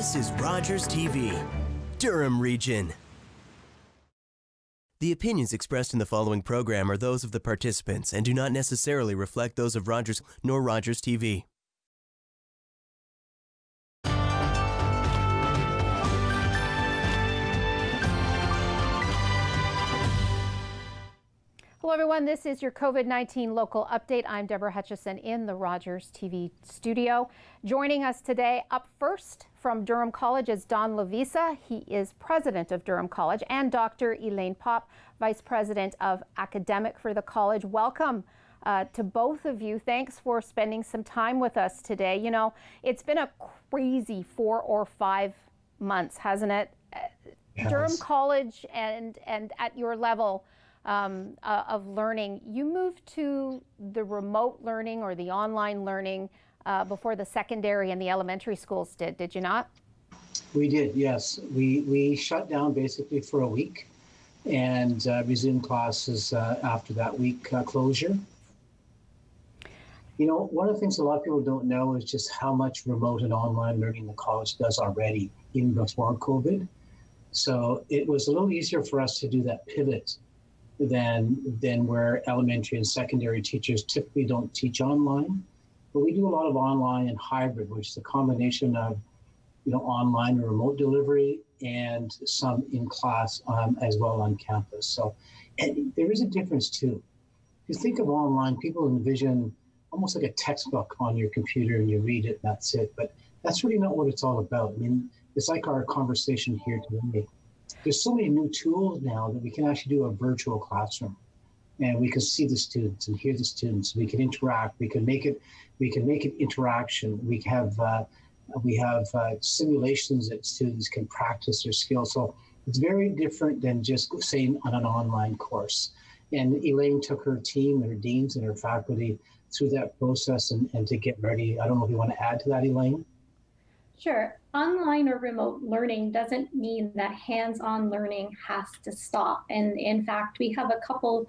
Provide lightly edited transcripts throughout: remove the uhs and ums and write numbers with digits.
This is Rogers TV, Durham Region. The opinions expressed in the following program are those of the participants and do not necessarily reflect those of Rogers nor Rogers TV. Hello everyone, this is your COVID-19 local update. I'm Deborah Hutchison in the Rogers TV studio. Joining us today up first from Durham College is Don Lavisa. He is president of Durham College, and Dr. Elaine Popp, vice president of academic for the college. Welcome to both of you. Thanks for spending some time with us today. You know, it's been a crazy 4 or 5 months, hasn't it? Yes. Durham College and at your level of learning, you moved to the remote learning or the online learning before the secondary and the elementary schools did you not? We did, yes. We shut down basically for a week and resumed classes after that week closure. You know, one of the things a lot of people don't know is just how much remote and online learning the college does already, even before COVID. So it was a little easier for us to do that pivot than where elementary and secondary teachers typically don't teach online. But we do a lot of online and hybrid, which is a combination of, you know, online and remote delivery and some in class as well on campus. So and there is a difference too. If you think of online, people envision almost like a textbook on your computer and you read it and that's it. But that's really not what it's all about. I mean, it's like our conversation here today. There's so many new tools now that we can actually do a virtual classroom, and we can see the students and hear the students. We can interact. We can make it interaction. We have simulations that students can practice their skills. So it's very different than just saying on an online course. And Elaine took her team, her deans, and her faculty through that process and to get ready. I don't know if you want to add to that, Elaine. Sure. Online or remote learning doesn't mean that hands-on learning has to stop. And in fact, we have a couple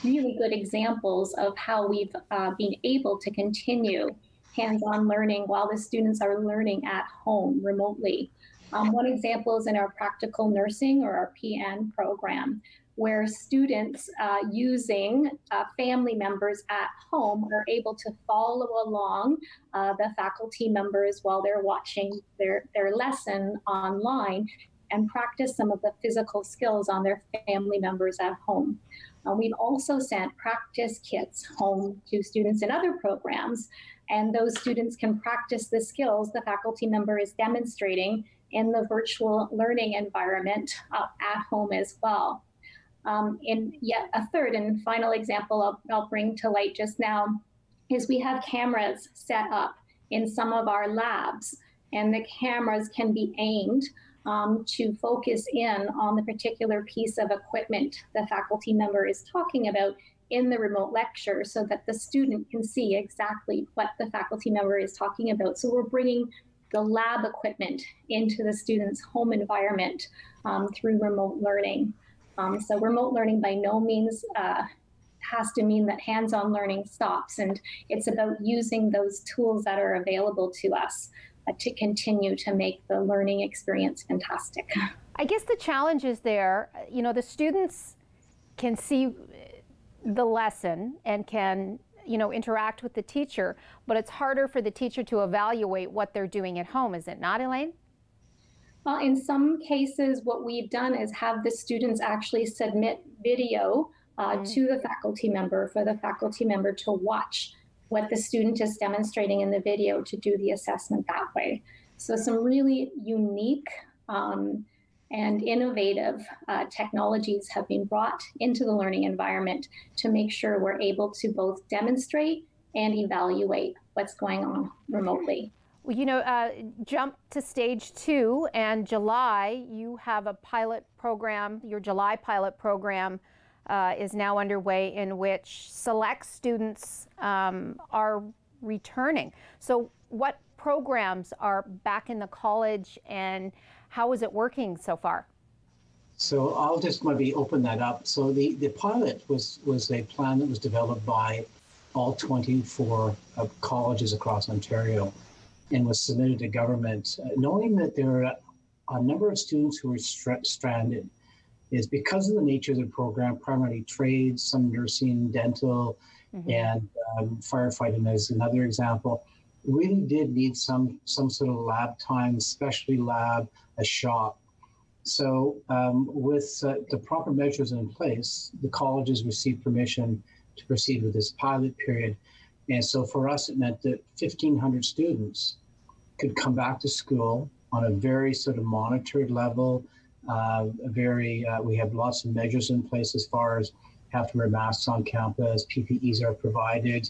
really good examples of how we've been able to continue hands-on learning while the students are learning at home remotely. One example is in our practical nursing or our PN program, where students using family members at home are able to follow along the faculty members while they're watching their lesson online and practice some of the physical skills on their family members at home. We've also sent practice kits home to students in other programs, and those students can practice the skills the faculty member is demonstrating in the virtual learning environment at home as well. And yet a third and final example I'll bring to light just now is we have cameras set up in some of our labs, and the cameras can be aimed to focus in on the particular piece of equipment the faculty member is talking about in the remote lecture so that the student can see exactly what the faculty member is talking about. So we're bringing the lab equipment into the student's home environment through remote learning. So remote learning by no means has to mean that hands-on learning stops, and it's about using those tools that are available to us to continue to make the learning experience fantastic. I guess the challenge is there, you know, the students can see the lesson and can, you know, interact with the teacher, but it's harder for the teacher to evaluate what they're doing at home, is it not, Elaine? Well, in some cases, what we've done is have the students actually submit video to the faculty member for the faculty member to watch what the student is demonstrating in the video to do the assessment that way. So some really unique and innovative technologies have been brought into the learning environment to make sure we're able to both demonstrate and evaluate what's going on remotely. Well, you know, jump to stage 2, and July, you have a pilot program. Your July pilot program is now underway, in which select students are returning. So what programs are back in the college, and how is it working so far? So I'll just maybe open that up. So the pilot was a plan that was developed by all 24 colleges across Ontario. and was submitted to government, knowing that there are a number of students who were stranded. Is because of the nature of the program, primarily trades, some nursing, dental, and firefighting as another example, really did need some sort of lab time, specialty lab, a shop. So with the proper measures in place, the colleges received permission to proceed with this pilot period. And so for us, it meant that 1,500 students could come back to school on a very sort of monitored level. We have lots of measures in place as far as have to wear masks on campus, PPEs are provided.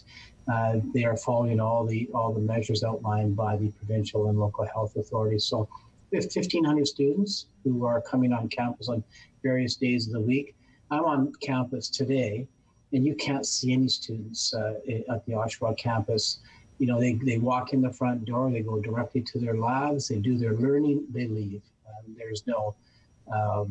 They are following all the measures outlined by the provincial and local health authorities. So we have 1,500 students who are coming on campus on various days of the week. I'm on campus today, and you can't see any students at the Oshawa campus. You know, they walk in the front door, they go directly to their labs, they do their learning, they leave. There's no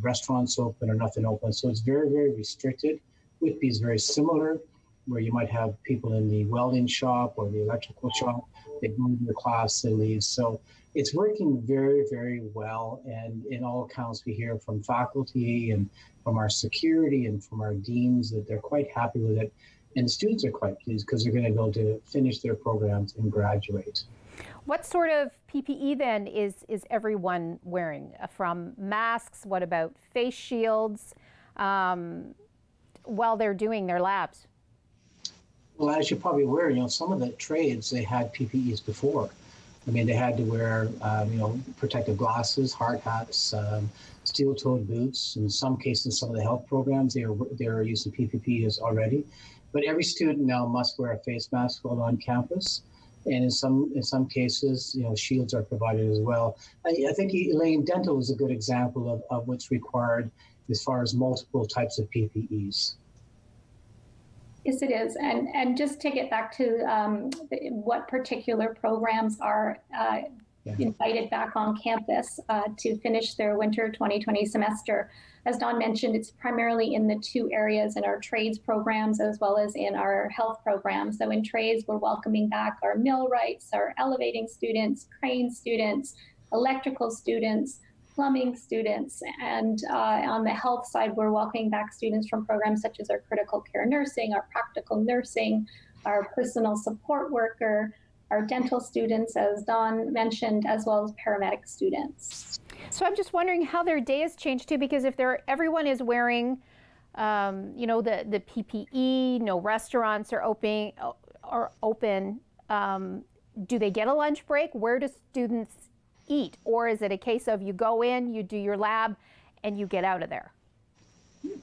restaurants open or nothing open. So it's very, very restricted. Whitby is very similar, where you might have people in the welding shop or the electrical shop. They go to their class, they leave. So it's working very, very well. And in all accounts, we hear from faculty and from our security and from our deans that they're quite happy with it. And the students are quite pleased because they're going to go to finish their programs and graduate. What sort of PPE then is everyone wearing? From masks, what about face shields while they're doing their labs? Well, as you're probably aware, you know, some of the trades, they had PPEs before. I mean, they had to wear, protective glasses, hard hats, steel-toed boots. In some cases, some of the health programs, they are using PPEs already. But every student now must wear a face mask while on campus. And in some cases, you know, shields are provided as well. I think, Elaine, dental is a good example of what's required as far as multiple types of PPEs. Yes, it is. And just to get back to what particular programs are invited back on campus to finish their winter 2020 semester. As Dawn mentioned, it's primarily in the two areas in our trades programs as well as in our health programs. So in trades, we're welcoming back our millwrights, our elevating students, crane students, electrical students, plumbing students, and on the health side, we're welcoming back students from programs such as our critical care nursing, our practical nursing, our personal support worker, our dental students, as Dawn mentioned, as well as paramedic students. So I'm just wondering how their day has changed too, because if everyone is wearing, the PPE, no restaurants are open, do they get a lunch break? Where do students eat? Or is it a case of you go in, you do your lab, and you get out of there?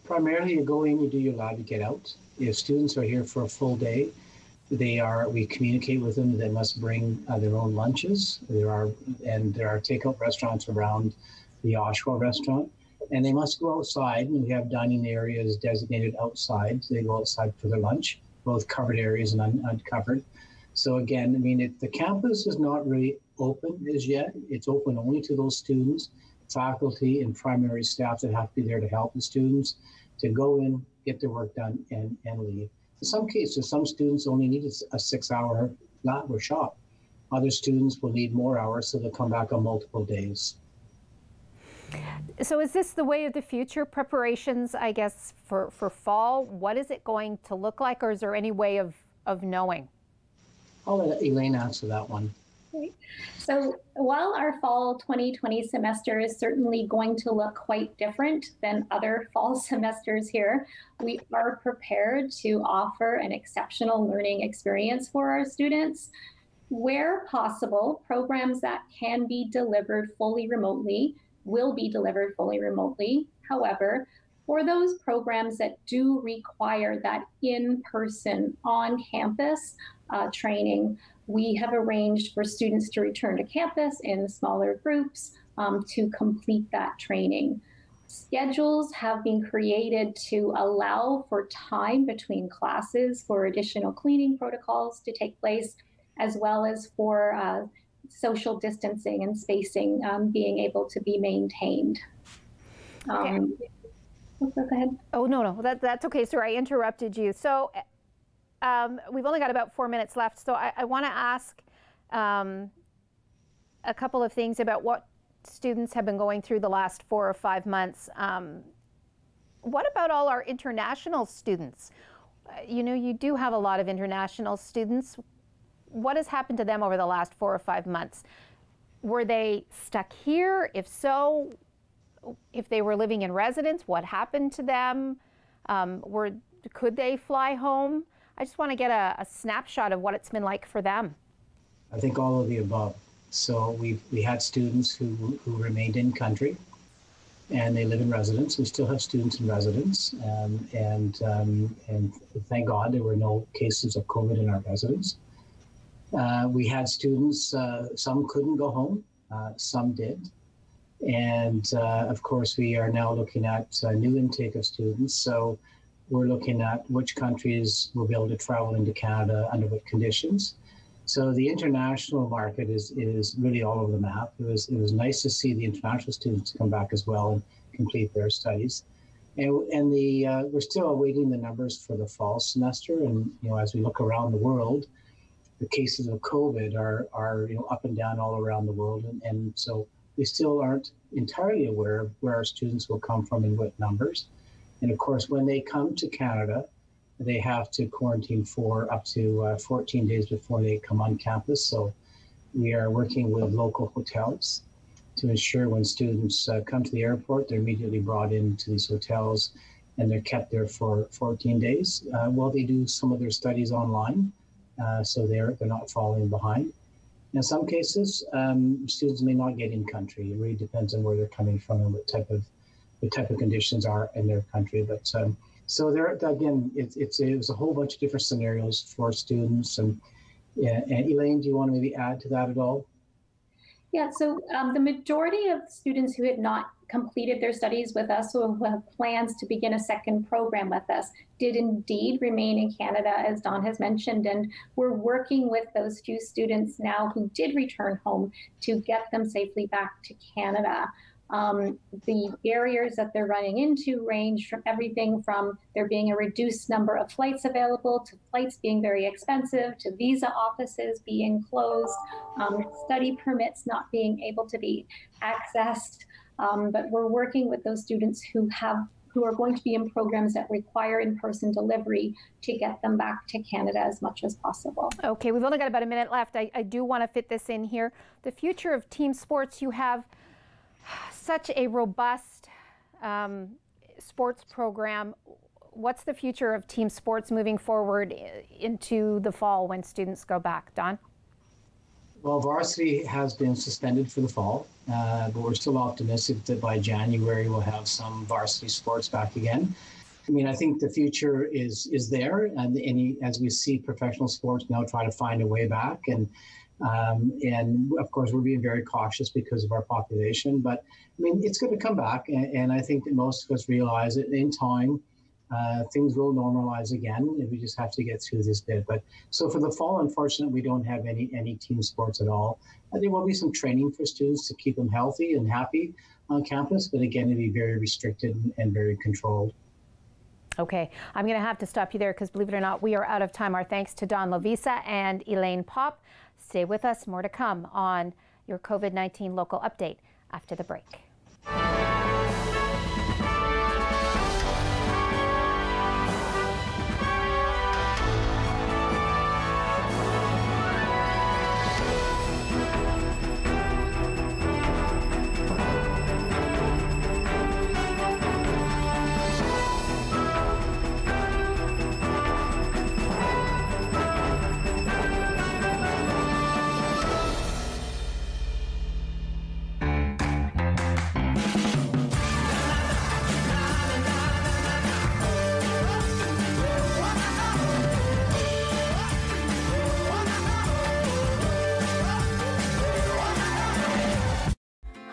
Primarily, you go in, you do your lab, you get out. If students are here for a full day, we communicate with them. They must bring their own lunches. There are takeout restaurants around the Oshawa restaurant, and they must go outside. And we have dining areas designated outside. So they go outside for their lunch, both covered areas and uncovered. So again, I mean, the campus is not really open as yet. It's open only to those students, faculty, and primary staff that have to be there to help the students to go in, get their work done, and leave. In some cases, some students only need a 6-hour lab or shop. Other students will need more hours, so they'll come back on multiple days. So is this the way of the future, preparations, I guess, for fall? What is it going to look like, or is there any way of knowing? I'll let Elaine answer that one. Great. So while our fall 2020 semester is certainly going to look quite different than other fall semesters here, we are prepared to offer an exceptional learning experience for our students. Where possible, programs that can be delivered fully remotely will be delivered fully remotely. However, for those programs that do require that in-person, on-campus training, we have arranged for students to return to campus in smaller groups to complete that training. Schedules have been created to allow for time between classes for additional cleaning protocols to take place, as well as for social distancing and spacing being able to be maintained. Okay. Go ahead. Oh, no, that's okay. Sorry, I interrupted you. So we've only got about 4 minutes left. So I want to ask a couple of things about what students have been going through the last 4 or 5 months. What about all our international students? You know, you do have a lot of international students. What has happened to them over the last 4 or 5 months? Were they stuck here? If so, if they were living in residence, what happened to them? Could they fly home? I just want to get a snapshot of what it's been like for them. I think all of the above. So we had students who remained in country and they live in residence. We still have students in residence, and thank God there were no cases of COVID in our residence. We had students, some couldn't go home, some did. And of course, we are now looking at a new intake of students. So we're looking at which countries will be able to travel into Canada under what conditions. So the international market is really all over the map. It was nice to see the international students come back as well and complete their studies. And we're still awaiting the numbers for the fall semester. And as we look around the world, the cases of COVID are up and down all around the world, and so we still aren't entirely aware of where our students will come from and what numbers. And of course, when they come to Canada, they have to quarantine for up to 14 days before they come on campus. So we are working with local hotels to ensure when students come to the airport, they're immediately brought into these hotels and they're kept there for 14 days while they do some of their studies online. So they're not falling behind. In some cases, students may not get in country. It really depends on where they're coming from and what type of conditions are in their country. But so there again, it was a whole bunch of different scenarios for students. And Elaine, do you want to maybe add to that at all? Yeah. So the majority of students who had not completed their studies with us or who have plans to begin a second program with us did indeed remain in Canada, as Don has mentioned, and we're working with those few students now who did return home to get them safely back to Canada. The barriers that they're running into range from everything from there being a reduced number of flights available to flights being very expensive to visa offices being closed, study permits not being able to be accessed. But we're working with those students who are going to be in programs that require in-person delivery to get them back to Canada as much as possible. Okay, we've only got about a minute left. I do want to fit this in here. The future of team sports, you have such a robust sports program. What's the future of team sports moving forward into the fall when students go back? Don? Well, varsity has been suspended for the fall, but we're still optimistic that by January we'll have some varsity sports back again. I mean, I think the future is there, and as we see professional sports now try to find a way back, and of course we're being very cautious because of our population. But I mean, it's going to come back, and I think that most of us realize that in time things will normalize again, and we just have to get through this bit. But so for the fall, unfortunately, we don't have any team sports at all. There will be some training for students to keep them healthy and happy on campus, but again, it'll be very restricted and very controlled. Okay, I'm going to have to stop you there because, believe it or not, we are out of time. Our thanks to Don Lovisa and Elaine Popp. Stay with us. More to come on your COVID-19 local update after the break.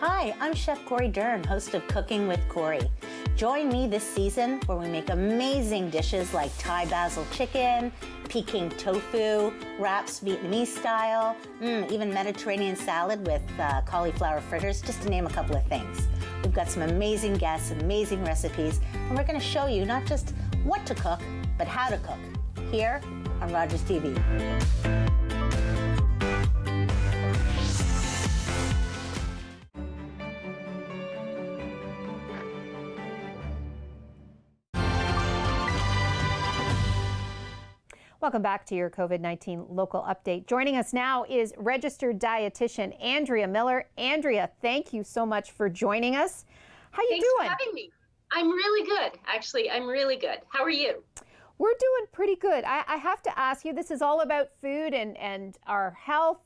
Hi, I'm Chef Corey Dern, host of Cooking with Corey. Join me this season where we make amazing dishes like Thai basil chicken, Peking tofu, wraps Vietnamese style, even Mediterranean salad with cauliflower fritters, just to name a couple of things. We've got some amazing guests, amazing recipes, and we're going to show you not just what to cook, but how to cook here on Rogers TV. Welcome back to your COVID-19 local update. Joining us now is registered dietitian Andrea Miller. Andrea, thank you so much for joining us. How you Thanks doing? for having me. I'm really good, actually. I'm really good. How are you? We're doing pretty good. I have to ask you, this is all about food and our health.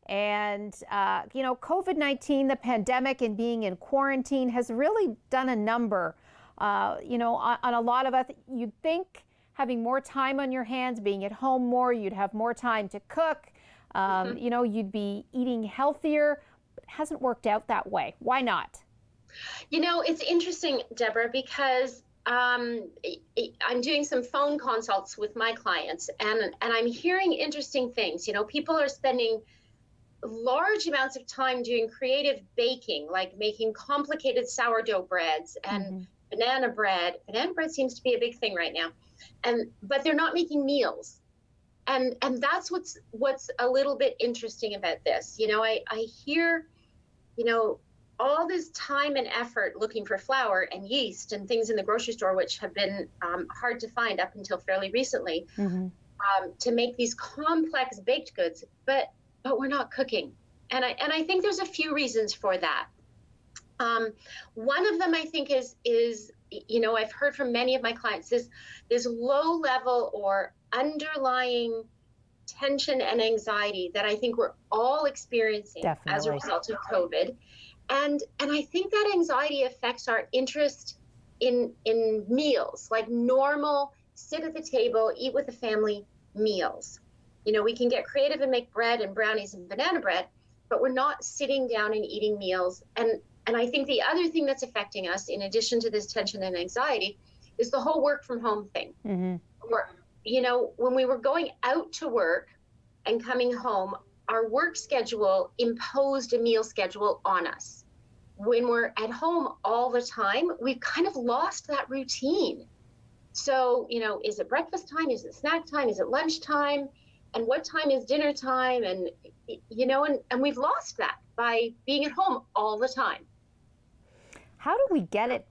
And, you know, COVID-19, the pandemic and being in quarantine has really done a number, you know, on a lot of us. You'd think having more time on your hands, being at home more, you'd have more time to cook, you know, you'd be eating healthier. But it hasn't worked out that way. Why not? You know, it's interesting, Deborah, because I'm doing some phone consults with my clients, and I'm hearing interesting things. You know, people are spending large amounts of time doing creative baking, like making complicated sourdough breads and banana bread. Banana bread seems to be a big thing right now. But they're not making meals. And that's what's a little bit interesting about this. You know, I hear, you know, all this time and effort looking for flour and yeast and things in the grocery store, which have been hard to find up until fairly recently, to make these complex baked goods, but we're not cooking. And I think there's a few reasons for that. One of them, I think, is you know, I've heard from many of my clients, this low level or underlying tension and anxiety that I think we're all experiencing as a result of COVID. And I think that anxiety affects our interest in meals, like normal, sit at the table, eat with the family meals. You know, we can get creative and make bread and brownies and banana bread, but we're not sitting down and eating meals. And I think the other thing that's affecting us, in addition to this tension and anxiety, is the whole work from home thing. You know, when we were going out to work and coming home, our work schedule imposed a meal schedule on us. When we're at home all the time, we've kind of lost that routine. So, you know, is it breakfast time? Is it snack time? Is it lunch time? And what time is dinner time? And, you know, and we've lost that by being at home all the time. How do we get it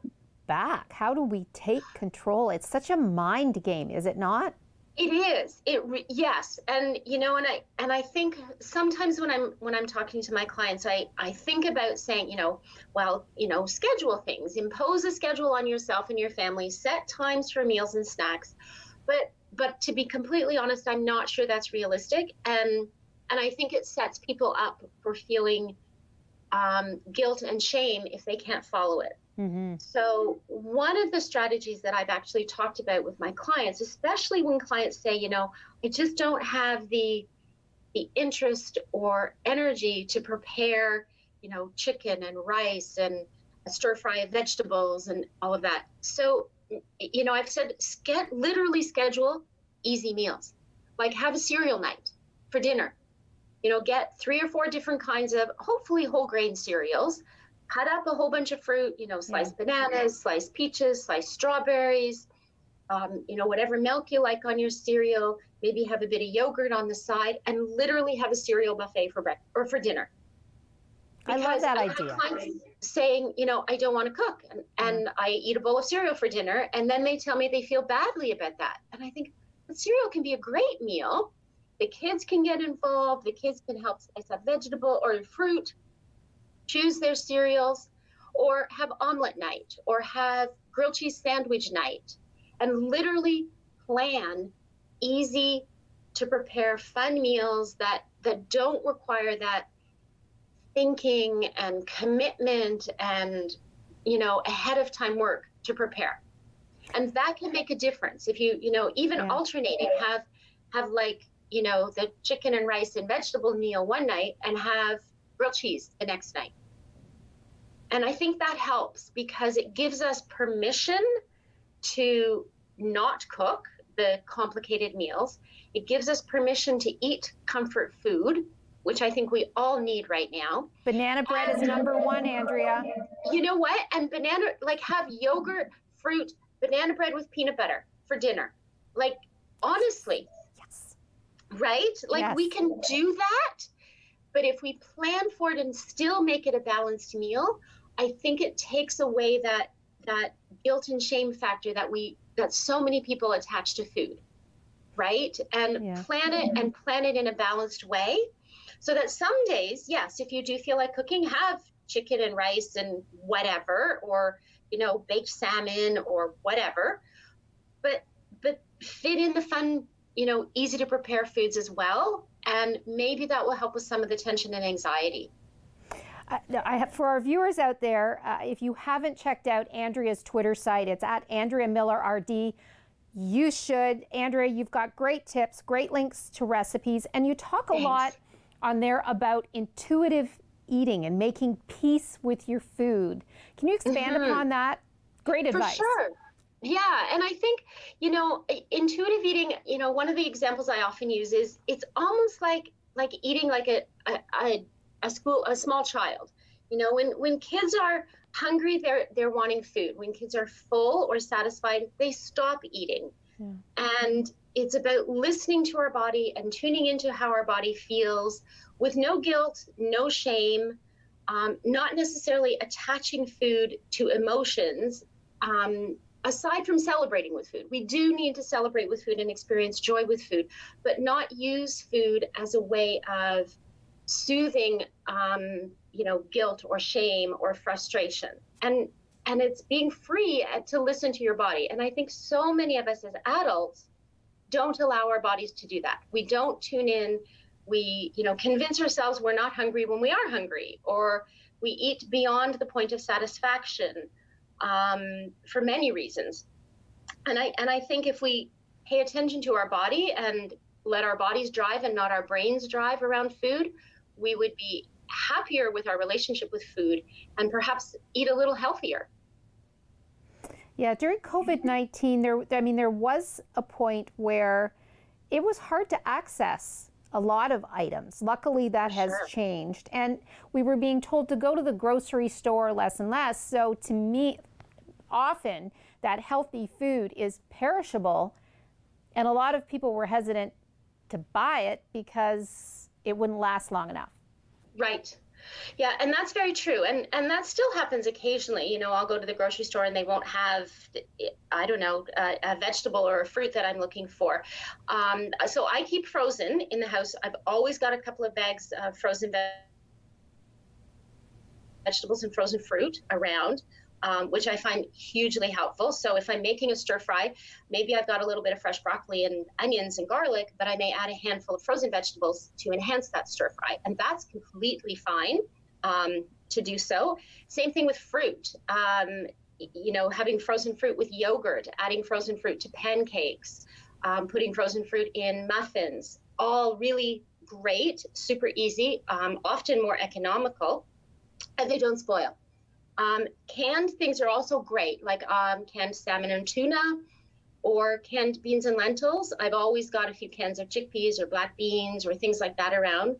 back? How do we take control? It's such a mind game, is it not? It is. Yes. And, you know, and I think sometimes when I'm talking to my clients, I think about saying, you know, well, you know, schedule things, impose a schedule on yourself and your family, set times for meals and snacks. But to be completely honest, I'm not sure that's realistic. And I think it sets people up for feeling guilt and shame if they can't follow it. So one of the strategies that I've actually talked about with my clients, especially when clients say, you know, I just don't have the interest or energy to prepare, you know, chicken and rice and a stir fry of vegetables and all of that. So, you know, I've said, literally schedule easy meals, like have a cereal night for dinner. You know, get 3 or 4 different kinds of hopefully whole grain cereals, cut up a whole bunch of fruit, you know, sliced bananas, sliced peaches, sliced strawberries, you know, whatever milk you like on your cereal, maybe have a bit of yogurt on the side, and literally have a cereal buffet for breakfast or for dinner. Because I love that idea. Saying, you know, I don't want to cook and I eat a bowl of cereal for dinner, and then they tell me they feel badly about that. And I think the cereal can be a great meal. The kids can get involved. The kids can help slice up vegetable or fruit, choose their cereals, or have omelet night, or have grilled cheese sandwich night, and literally plan easy to prepare fun meals that don't require that thinking and commitment and, you know, ahead of time work to prepare. And that can make a difference. If you know, even alternating, have like, you know, the chicken and rice and vegetable meal one night and have grilled cheese the next night. And I think that helps because it gives us permission to not cook the complicated meals. It gives us permission to eat comfort food, which I think we all need right now. Banana bread is #1, Andrea. You know what? And banana, like have yogurt, fruit, banana bread with peanut butter for dinner. Like, honestly. Yes. Right? Like Yes. we can do that. But if we plan for it and still make it a balanced meal, I think it takes away that guilt and shame factor that so many people attach to food. right? And plan it in a balanced way, so that some days, yes, if you do feel like cooking, have chicken and rice and whatever, or, you know, baked salmon or whatever, but fit in the fun, you know, easy to prepare foods as well. And maybe that will help with some of the tension and anxiety. For our viewers out there, if you haven't checked out Andrea's Twitter site, it's at Andrea Miller RD. You should. Andrea, you've got great tips, great links to recipes, and you talk a lot on there about intuitive eating and making peace with your food. Can you expand upon that? Great advice. For sure. Yeah, and I think, you know, intuitive eating, you know, one of the examples I often use is it's almost like eating like a small child. You know, when kids are hungry, they're wanting food. When kids are full or satisfied, they stop eating. Yeah. And it's about listening to our body and tuning into how our body feels with no guilt, no shame, not necessarily attaching food to emotions. Aside from celebrating with food, we do need to celebrate with food and experience joy with food, but not use food as a way of soothing, you know, guilt or shame or frustration. And it's being free to listen to your body. And I think so many of us as adults don't allow our bodies to do that. We don't tune in. We, you know, convince ourselves we're not hungry when we are hungry, or we eat beyond the point of satisfaction. For many reasons. And I think if we pay attention to our body and let our bodies drive and not our brains drive around food, we would be happier with our relationship with food and perhaps eat a little healthier. Yeah, during COVID-19, there was a point where it was hard to access a lot of items. Luckily, that has changed. And we were being told to go to the grocery store less and less. So to me, often that healthy food is perishable. And a lot of people were hesitant to buy it because it wouldn't last long enough. Right. Yeah, and that's very true. And that still happens occasionally. You know, I'll go to the grocery store and they won't have, I don't know, a vegetable or a fruit that I'm looking for. So I keep frozen in the house. I've always got a couple of bags of frozen vegetables and frozen fruit around, which I find hugely helpful. So if I'm making a stir fry, maybe I've got a little bit of fresh broccoli and onions and garlic, but I may add a handful of frozen vegetables to enhance that stir fry. And that's completely fine to do so. Same thing with fruit. You know, having frozen fruit with yogurt, adding frozen fruit to pancakes, putting frozen fruit in muffins, all really great, super easy, often more economical, and they don't spoil. Canned things are also great, like canned salmon and tuna, or canned beans and lentils. I've always got a few cans of chickpeas or black beans or things like that around.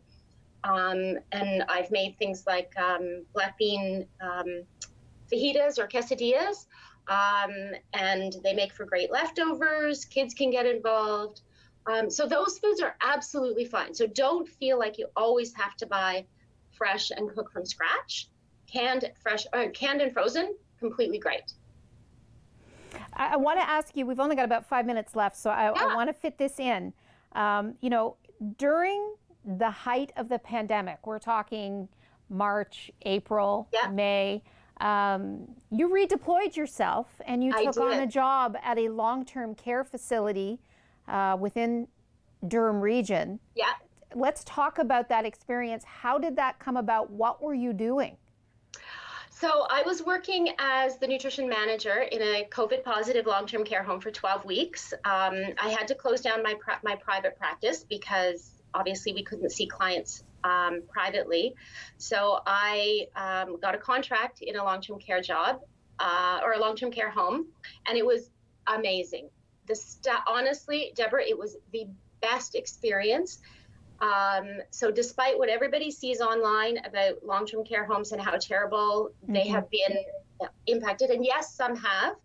And I've made things like black bean fajitas or quesadillas, and they make for great leftovers. Kids can get involved. So those foods are absolutely fine. So don't feel like you always have to buy fresh and cook from scratch. Canned, fresh, canned and frozen, completely great. I want to ask you, we've only got about 5 minutes left, so I want to fit this in. You know, during the height of the pandemic, we're talking March, April, May, you redeployed yourself and you took on a job at a long-term care facility within Durham Region. Yeah. Let's talk about that experience. How did that come about? What were you doing? So I was working as the nutrition manager in a COVID positive long-term care home for 12 weeks. I had to close down my private practice because obviously we couldn't see clients privately. So I got a contract in a long-term care job or a long-term care home, and it was amazing. Honestly, Deborah, it was the best experience. So despite what everybody sees online about long-term care homes and how terrible they have been impacted, and yes, some have,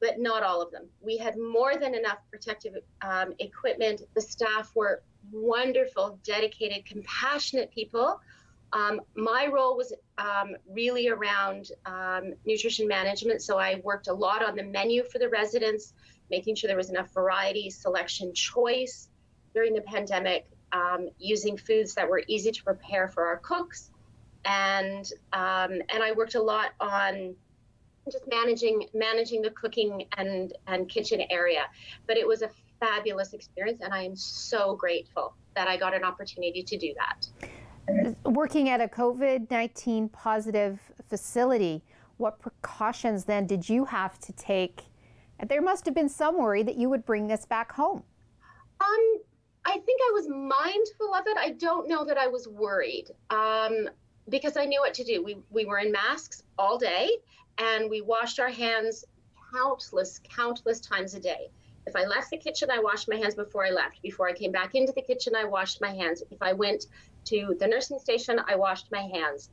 but not all of them. We had more than enough protective equipment. The staff were wonderful, dedicated, compassionate people. My role was really around nutrition management. So I worked a lot on the menu for the residents, making sure there was enough variety, selection, choice during the pandemic, using foods that were easy to prepare for our cooks. And I worked a lot on just managing the cooking and kitchen area. But it was a fabulous experience, and I am so grateful that I got an opportunity to do that. Working at a COVID-19 positive facility, what precautions then did you have to take? There must have been some worry that you would bring this back home. I think I was mindful of it. I don't know that I was worried, because I knew what to do. We were in masks all day, and we washed our hands countless times a day. If I left the kitchen, I washed my hands before I left. Before I came back into the kitchen, I washed my hands. If I went to the nursing station, I washed my hands.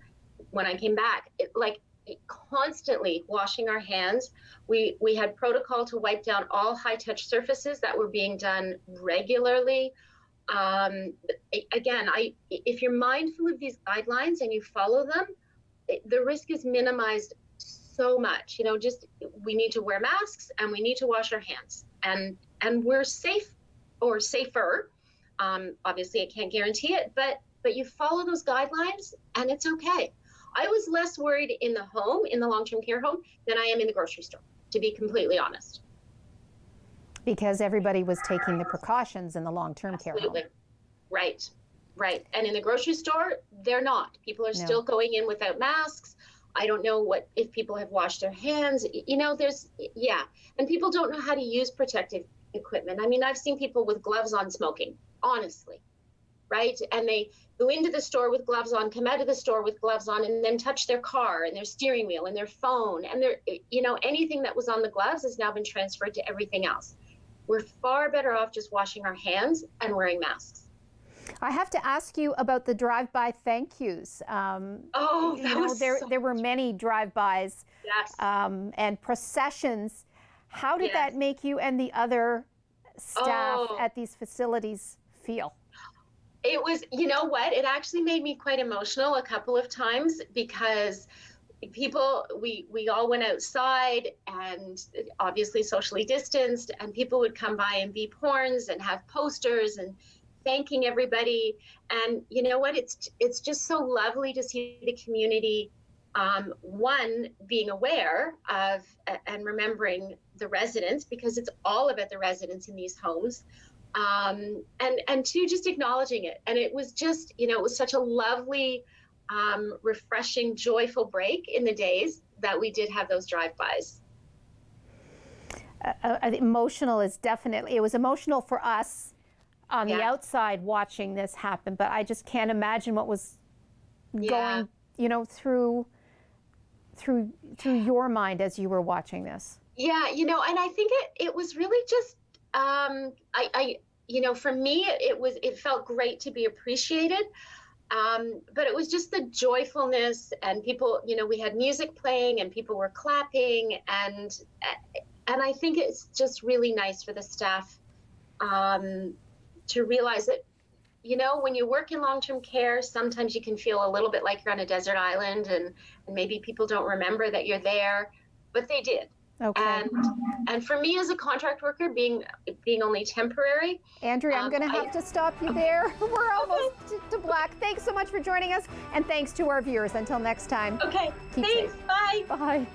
When I came back, constantly washing our hands. We had protocol to wipe down all high-touch surfaces that were being done regularly. Again, if you're mindful of these guidelines and you follow them, the risk is minimized so much. You know, just we need to wear masks and we need to wash our hands, and we're safe or safer. Obviously, I can't guarantee it, but you follow those guidelines and it's okay. I was less worried in the home, in the long-term care home, than I am in the grocery store, to be completely honest. Because everybody was taking the precautions in the long-term care home. Right. And in the grocery store, they're not. People are still going in without masks. I don't know if people have washed their hands. You know, and people don't know how to use protective equipment. I mean, I've seen people with gloves on smoking, honestly, right? And they go into the store with gloves on, come out of the store with gloves on, and then touch their car and their steering wheel and their phone. And anything that was on the gloves has now been transferred to everything else. We're far better off just washing our hands and wearing masks. I have to ask you about the drive-by thank yous. There were many drive-bys, yes, and processions. How did that make you and the other staff at these facilities feel? It was, you know what, it actually made me quite emotional a couple of times, because people, we all went outside and obviously socially distanced, and people would come by and beep horns and have posters and thanking everybody. And you know what, it's just so lovely to see the community, one, being aware of and remembering the residents, because it's all about the residents in these homes. And two, just acknowledging it. And it was just, it was such a lovely, refreshing, joyful break in the days that we did have those drive-bys. Emotional is definitely, it was emotional for us on the outside watching this happen, but I just can't imagine what was going, through your mind as you were watching this. Yeah, and I think it was really just, for me, it felt great to be appreciated. But it was just the joyfulness, and people, we had music playing and people were clapping, and I think it's just really nice for the staff to realize that, when you work in long-term care, sometimes you can feel a little bit like you're on a desert island, and maybe people don't remember that you're there, but they did. Okay. And for me as a contract worker, being only temporary. Andrea, I'm going to have to stop you there. We're almost to black. Thanks so much for joining us, and thanks to our viewers. Until next time. Okay. Thanks. Bye. Bye.